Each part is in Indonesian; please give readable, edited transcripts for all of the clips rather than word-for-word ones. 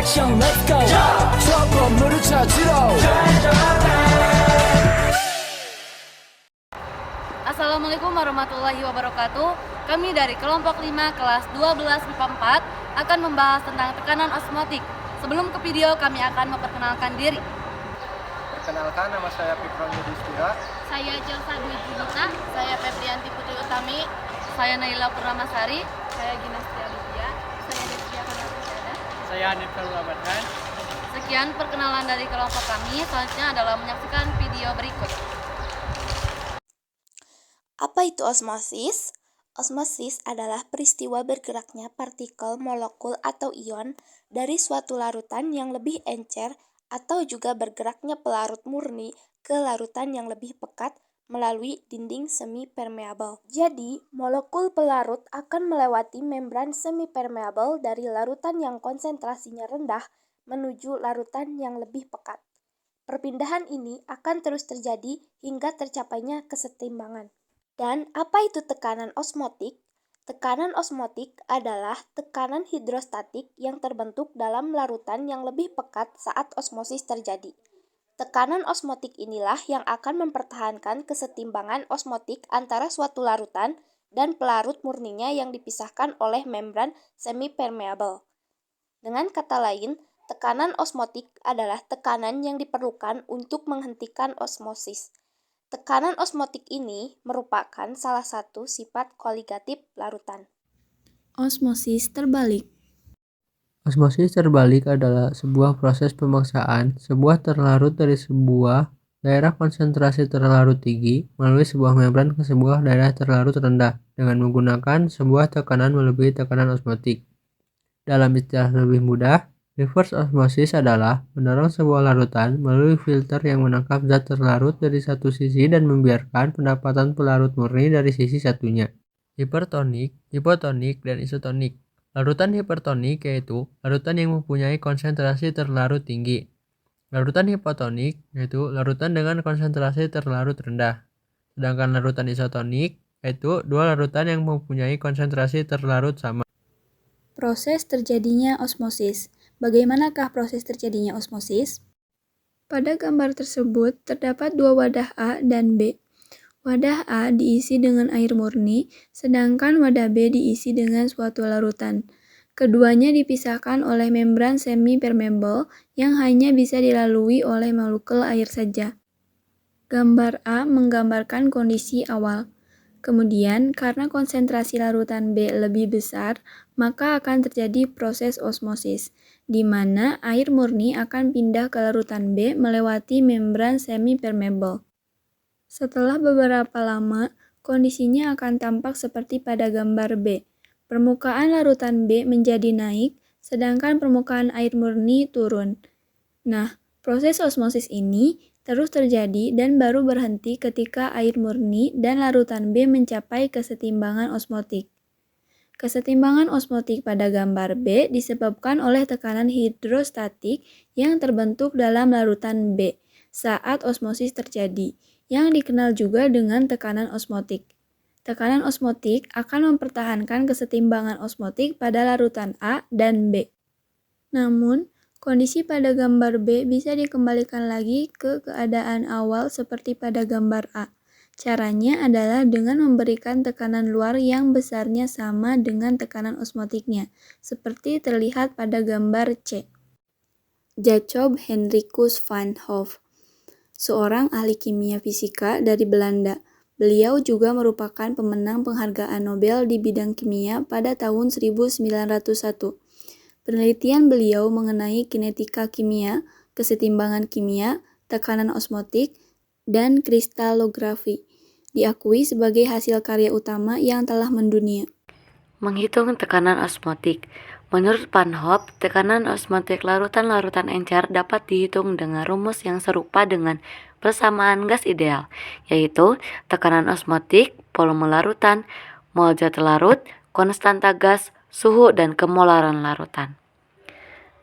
액션 let's go 저 건물을 찾으러 Assalamualaikum warahmatullahi wabarakatuh. Kami dari kelompok 5 kelas 12 MIPA 4 akan membahas tentang tekanan osmotik. Sebelum ke video, kami akan memperkenalkan diri. Perkenalkan, nama saya Fikron Yudhistira. Saya Jelsa Dwi Junita. Saya Febrianti Putri Utami. Saya Naila Purnamasari. Saya Ginastia Lutia. Saya Destia Purnamasari. Saya Hanif Farulabarhan. Sekian perkenalan dari kelompok kami. Selanjutnya adalah menyaksikan video berikut. Apa itu osmosis? Osmosis adalah peristiwa bergeraknya partikel, molekul, atau ion dari suatu larutan yang lebih encer atau juga bergeraknya pelarut murni ke larutan yang lebih pekat melalui dinding semi-permeabel. Jadi, molekul pelarut akan melewati membran semi-permeabel dari larutan yang konsentrasinya rendah menuju larutan yang lebih pekat. Perpindahan ini akan terus terjadi hingga tercapainya kesetimbangan. Dan apa itu tekanan osmotik? Tekanan osmotik adalah tekanan hidrostatik yang terbentuk dalam larutan yang lebih pekat saat osmosis terjadi. Tekanan osmotik inilah yang akan mempertahankan kesetimbangan osmotik antara suatu larutan dan pelarut murninya yang dipisahkan oleh membran semi-permeabel. Dengan kata lain, tekanan osmotik adalah tekanan yang diperlukan untuk menghentikan osmosis. Tekanan osmotik ini merupakan salah satu sifat koligatif larutan. Osmosis terbalik. Osmosis terbalik adalah sebuah proses pemaksaan sebuah terlarut dari sebuah daerah konsentrasi terlarut tinggi melalui sebuah membran ke sebuah daerah terlarut rendah dengan menggunakan sebuah tekanan melebihi tekanan osmotik. Dalam istilah lebih mudah, reverse osmosis adalah mendorong sebuah larutan melalui filter yang menangkap zat terlarut dari satu sisi dan membiarkan pendapatan pelarut murni dari sisi satunya. Hipertonik, hipotonik, dan isotonik. Larutan hipertonik yaitu larutan yang mempunyai konsentrasi terlarut tinggi. Larutan hipotonik yaitu larutan dengan konsentrasi terlarut rendah. Sedangkan larutan isotonik yaitu dua larutan yang mempunyai konsentrasi terlarut sama. Proses terjadinya osmosis. Bagaimanakah proses terjadinya osmosis? Pada gambar tersebut terdapat dua wadah A dan B. Wadah A diisi dengan air murni, sedangkan wadah B diisi dengan suatu larutan. Keduanya dipisahkan oleh membran semi-permeabel yang hanya bisa dilalui oleh molekul air saja. Gambar A menggambarkan kondisi awal. Kemudian, karena konsentrasi larutan B lebih besar, maka akan terjadi proses osmosis, di mana air murni akan pindah ke larutan B melewati membran semi-permeabel. Setelah beberapa lama, kondisinya akan tampak seperti pada gambar B. Permukaan larutan B menjadi naik, sedangkan permukaan air murni turun. Nah, proses osmosis ini terus terjadi dan baru berhenti ketika air murni dan larutan B mencapai kesetimbangan osmotik. Kesetimbangan osmotik pada gambar B disebabkan oleh tekanan hidrostatik yang terbentuk dalam larutan B saat osmosis terjadi, yang dikenal juga dengan tekanan osmotik. Tekanan osmotik akan mempertahankan kesetimbangan osmotik pada larutan A dan B. Namun, kondisi pada gambar B bisa dikembalikan lagi ke keadaan awal seperti pada gambar A. Caranya adalah dengan memberikan tekanan luar yang besarnya sama dengan tekanan osmotiknya, seperti terlihat pada gambar C. Jacob Henricus van Hoff, seorang ahli kimia fisika dari Belanda. Beliau juga merupakan pemenang penghargaan Nobel di bidang kimia pada tahun 1901. Penelitian beliau mengenai kinetika kimia, kesetimbangan kimia, tekanan osmotik, dan kristalografi diakui sebagai hasil karya utama yang telah mendunia. Menghitung tekanan osmotik. Menurut Van Hoff, tekanan osmotik larutan-larutan encer dapat dihitung dengan rumus yang serupa dengan persamaan gas ideal, yaitu tekanan osmotik, volume larutan, mol zat larut, konstanta gas, suhu, dan kemolaran larutan.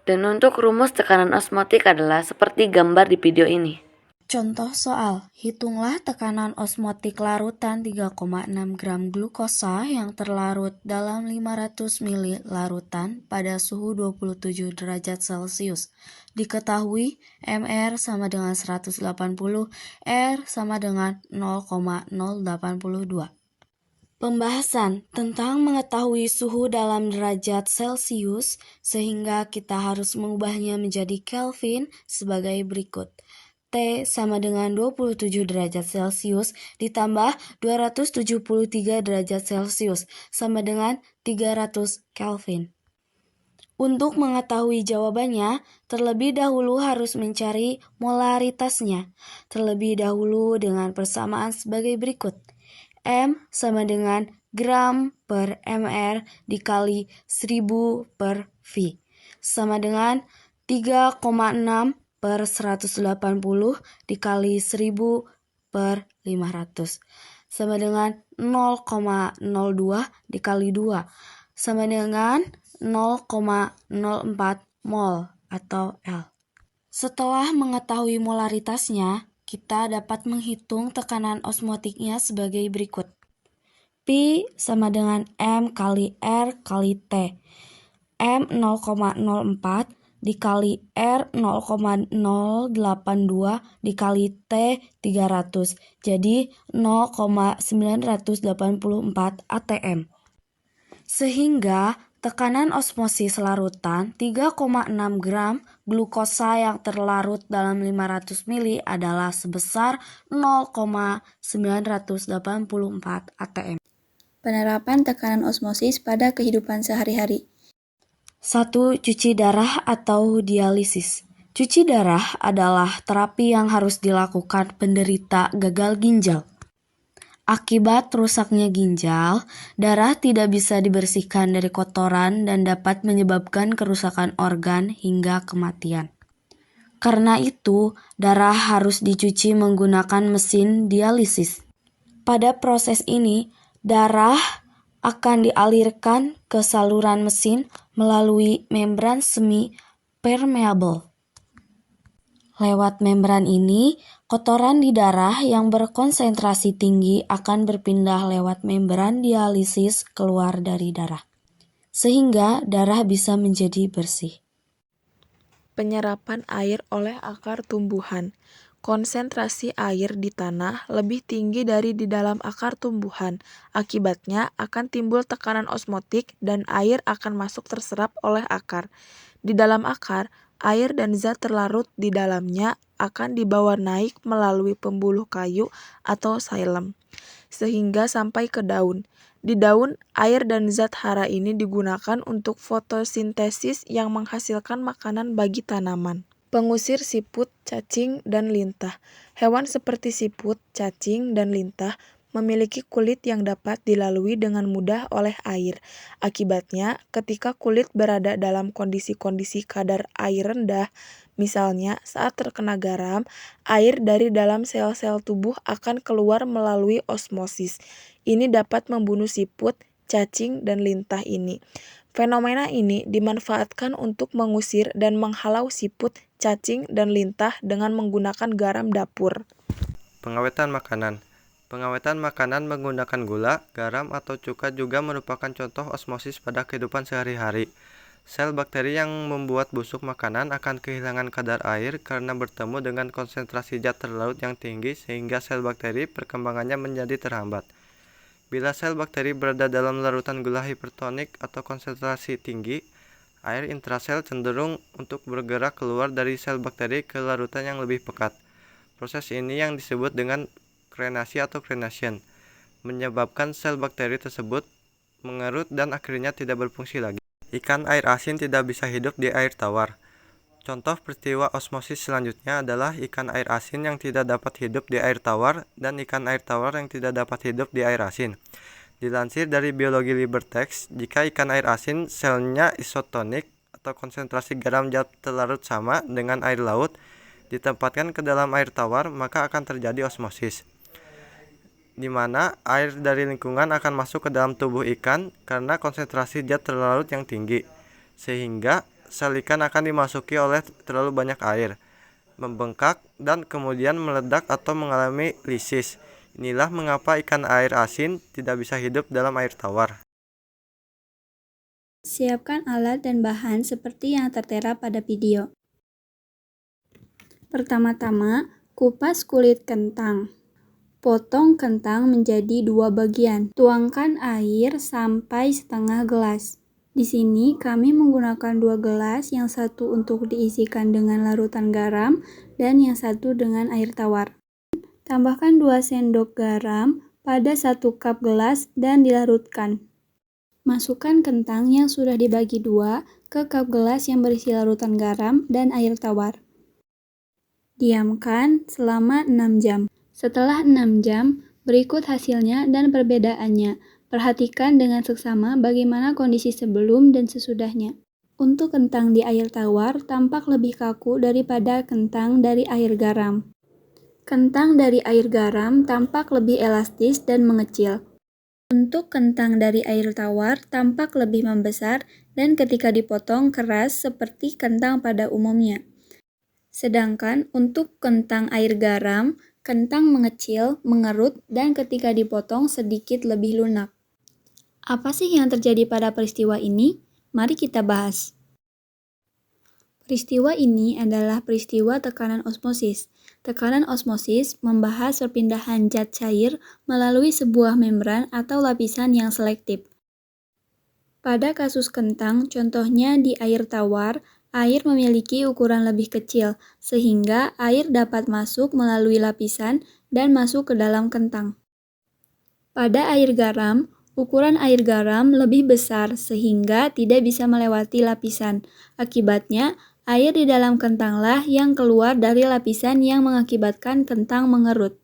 Dan untuk rumus tekanan osmotik adalah seperti gambar di video ini. Contoh soal, hitunglah tekanan osmotik larutan 3,6 gram glukosa yang terlarut dalam 500 ml larutan pada suhu 27 derajat Celcius. Diketahui Mr sama dengan 180, R sama dengan 0,082. Pembahasan tentang mengetahui suhu dalam derajat Celcius sehingga kita harus mengubahnya menjadi Kelvin sebagai berikut. T sama dengan 27 derajat Celcius ditambah 273 derajat Celcius sama dengan 300 Kelvin. Untuk mengetahui jawabannya, terlebih dahulu harus mencari molaritasnya. Terlebih dahulu dengan persamaan sebagai berikut. M sama dengan gram per mr dikali 1000 per V sama dengan 3,6 per 180 dikali 1000 per 500 sama dengan 0,02 dikali 2 sama dengan 0,04 mol atau L. Setelah mengetahui molaritasnya, kita dapat menghitung tekanan osmotiknya sebagai berikut. Pi sama dengan M kali R kali T. M 0,04 dikali R 0,082 dikali T 300. Jadi 0,984 atm. Sehingga tekanan osmosis larutan 3,6 gram glukosa yang terlarut dalam 500 ml adalah sebesar 0,984 atm. Penerapan tekanan osmosis pada kehidupan sehari-hari. 1. Cuci darah atau dialisis. Cuci darah adalah terapi yang harus dilakukan penderita gagal ginjal. Akibat rusaknya ginjal, darah tidak bisa dibersihkan dari kotoran dan dapat menyebabkan kerusakan organ hingga kematian. Karena itu, darah harus dicuci menggunakan mesin dialisis. Pada proses ini, darah akan dialirkan ke saluran mesin melalui membran semi-permeable. Lewat membran ini, kotoran di darah yang berkonsentrasi tinggi akan berpindah lewat membran dialisis keluar dari darah, sehingga darah bisa menjadi bersih. Penyerapan air oleh akar tumbuhan. Konsentrasi air di tanah lebih tinggi dari di dalam akar tumbuhan. Akibatnya akan timbul tekanan osmotik dan air akan masuk terserap oleh akar. Di dalam akar, air dan zat terlarut di dalamnya akan dibawa naik melalui pembuluh kayu atau xylem, sehingga sampai ke daun. Di daun, air dan zat hara ini digunakan untuk fotosintesis yang menghasilkan makanan bagi tanaman. Pengusir siput, cacing, dan lintah. Hewan seperti siput, cacing, dan lintah memiliki kulit yang dapat dilalui dengan mudah oleh air. Akibatnya, ketika kulit berada dalam kondisi-kondisi kadar air rendah, misalnya saat terkena garam, air dari dalam sel-sel tubuh akan keluar melalui osmosis. Ini dapat membunuh siput, cacing, dan lintah ini. Fenomena ini dimanfaatkan untuk mengusir dan menghalau siput, cacing, dan lintah dengan menggunakan garam dapur. Pengawetan makanan. Pengawetan makanan menggunakan gula, garam, atau cuka juga merupakan contoh osmosis pada kehidupan sehari-hari. Sel bakteri yang membuat busuk makanan akan kehilangan kadar air karena bertemu dengan konsentrasi zat terlarut yang tinggi sehingga sel bakteri perkembangannya menjadi terhambat. Bila sel bakteri berada dalam larutan gula hipertonik atau konsentrasi tinggi, air intrasel cenderung untuk bergerak keluar dari sel bakteri ke larutan yang lebih pekat. Proses ini yang disebut dengan krenasi atau crenation, menyebabkan sel bakteri tersebut mengerut dan akhirnya tidak berfungsi lagi. Ikan air asin tidak bisa hidup di air tawar. Contoh peristiwa osmosis selanjutnya adalah ikan air asin yang tidak dapat hidup di air tawar dan ikan air tawar yang tidak dapat hidup di air asin. Dilansir dari biologi LiberText, jika ikan air asin selnya isotonik atau konsentrasi garam zat terlarut sama dengan air laut, ditempatkan ke dalam air tawar, maka akan terjadi osmosis, di mana air dari lingkungan akan masuk ke dalam tubuh ikan karena konsentrasi zat terlarut yang tinggi, sehingga sel ikan akan dimasuki oleh terlalu banyak air. membengkak, dan kemudian meledak atau mengalami lisis. Inilah mengapa ikan air asin tidak bisa hidup dalam air tawar. Siapkan alat dan bahan seperti yang tertera pada video. Pertama-tama, kupas kulit kentang. Potong kentang menjadi 2 bagian. Tuangkan air sampai setengah gelas. Di sini kami menggunakan 2 gelas, yang satu untuk diisikan dengan larutan garam dan yang satu dengan air tawar. Tambahkan 2 sendok garam pada 1 cup gelas dan dilarutkan. Masukkan kentang yang sudah dibagi 2 ke cup gelas yang berisi larutan garam dan air tawar. Diamkan selama 6 jam. Setelah 6 jam, berikut hasilnya dan perbedaannya. Perhatikan dengan seksama bagaimana kondisi sebelum dan sesudahnya. Untuk kentang di air tawar tampak lebih kaku daripada kentang dari air garam. Kentang dari air garam tampak lebih elastis dan mengecil. Untuk kentang dari air tawar tampak lebih membesar dan ketika dipotong keras seperti kentang pada umumnya. Sedangkan untuk kentang air garam, kentang mengecil, mengerut, dan ketika dipotong sedikit lebih lunak. Apa sih yang terjadi pada peristiwa ini? Mari kita bahas. Peristiwa ini adalah peristiwa tekanan osmosis. Tekanan osmosis membahas perpindahan zat cair melalui sebuah membran atau lapisan yang selektif. Pada kasus kentang, contohnya di air tawar, air memiliki ukuran lebih kecil, sehingga air dapat masuk melalui lapisan dan masuk ke dalam kentang. Pada air garam, ukuran air garam lebih besar sehingga tidak bisa melewati lapisan. Akibatnya, air di dalam kentanglah yang keluar dari lapisan yang mengakibatkan kentang mengerut.